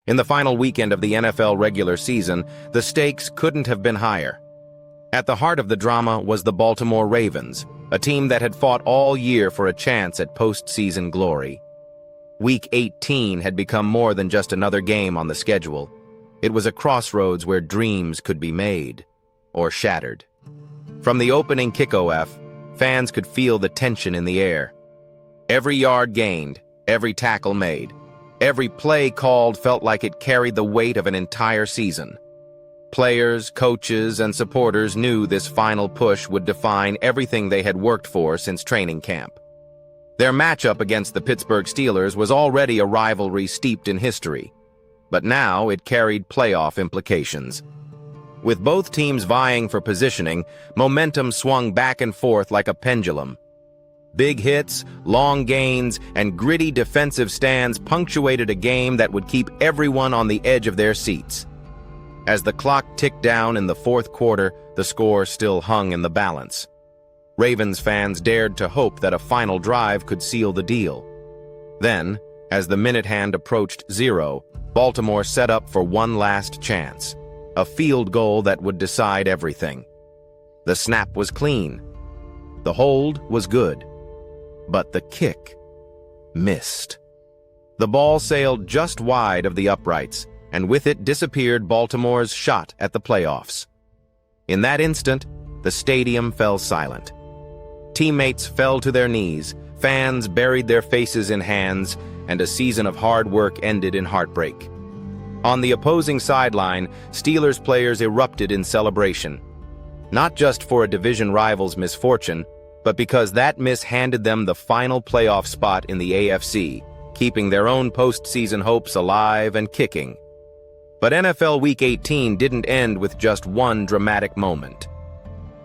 In the final weekend of the NFL regular season, the stakes couldn't have been higher. At the heart of the drama was the Baltimore Ravens, a team that had fought all year for a chance at postseason glory. Week 18 had become more than just another game on the schedule. It was a crossroads where dreams could be made or shattered. From the opening kickoff, fans could feel the tension in the air. Every yard gained, every tackle made, every play called felt like it carried the weight of an entire season. Players, coaches, and supporters knew this final push would define everything they had worked for since training camp. Their matchup against the Pittsburgh Steelers was already a rivalry steeped in history, but now it carried playoff implications. With both teams vying for positioning, momentum swung back and forth like a pendulum. Big hits, long gains, and gritty defensive stands punctuated a game that would keep everyone on the edge of their seats. As the clock ticked down in the fourth quarter, the score still hung in the balance. Ravens fans dared to hope that a final drive could seal the deal. Then, as the minute hand approached 0, Baltimore set up for one last chance, a field goal that would decide everything. The snap was clean. The hold was good. But the kick missed. The ball sailed just wide of the uprights, and with it disappeared Baltimore's shot at the playoffs. In that instant, the stadium fell silent. Teammates fell to their knees, fans buried their faces in hands, and a season of hard work ended in heartbreak. On the opposing sideline, Steelers players erupted in celebration, not just for a division rival's misfortune, but because that miss handed them the final playoff spot in the AFC, keeping their own postseason hopes alive and kicking. But NFL Week 18 didn't end with just one dramatic moment.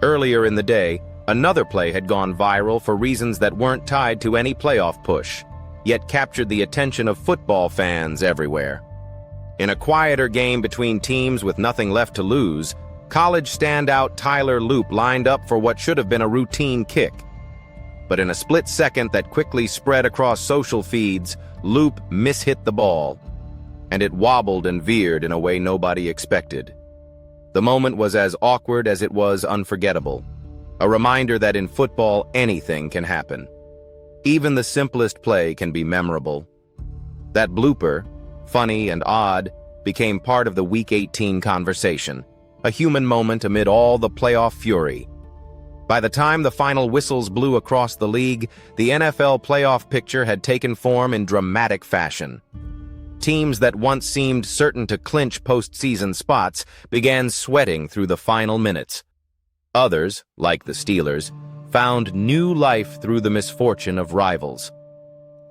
Earlier in the day, another play had gone viral for reasons that weren't tied to any playoff push, yet captured the attention of football fans everywhere. In a quieter game between teams with nothing left to lose, college standout Tyler Loop lined up for what should have been a routine kick. But in a split second that quickly spread across social feeds, Loop mishit the ball, and it wobbled and veered in a way nobody expected. The moment was as awkward as it was unforgettable, a reminder that in football anything can happen. Even the simplest play can be memorable. That blooper, funny and odd, became part of the Week 18 conversation, a human moment amid all the playoff fury. By the time the final whistles blew across the league, the NFL playoff picture had taken form in dramatic fashion. Teams that once seemed certain to clinch postseason spots began sweating through the final minutes. Others, like the Steelers, found new life through the misfortune of rivals.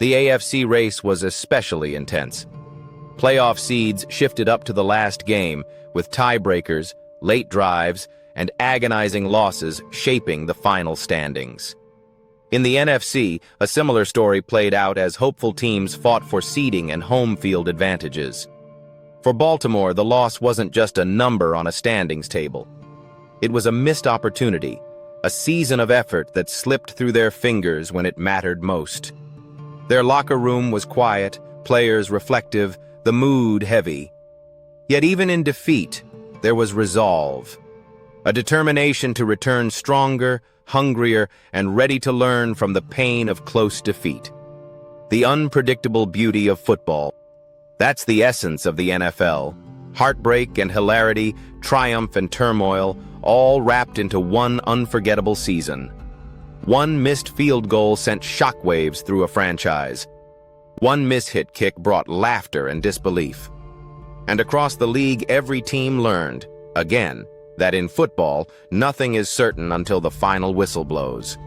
The AFC race was especially intense. Playoff seeds shifted up to the last game, with tiebreakers, late drives, and agonizing losses shaping the final standings. In the NFC, a similar story played out as hopeful teams fought for seeding and home field advantages. For Baltimore, the loss wasn't just a number on a standings table. It was a missed opportunity, a season of effort that slipped through their fingers when it mattered most. Their locker room was quiet, players reflective, the mood heavy. Yet even in defeat, there was resolve, a determination to return stronger, hungrier, and ready to learn from the pain of close defeat. The unpredictable beauty of football. That's the essence of the NFL. Heartbreak and hilarity, triumph and turmoil, all wrapped into one unforgettable season. One missed field goal sent shockwaves through a franchise. One mishit kick brought laughter and disbelief. And across the league, every team learned, again, that in football, nothing is certain until the final whistle blows.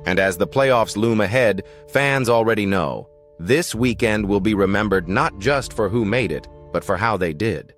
And as the playoffs loom ahead, fans already know, this weekend will be remembered not just for who made it, but for how they did.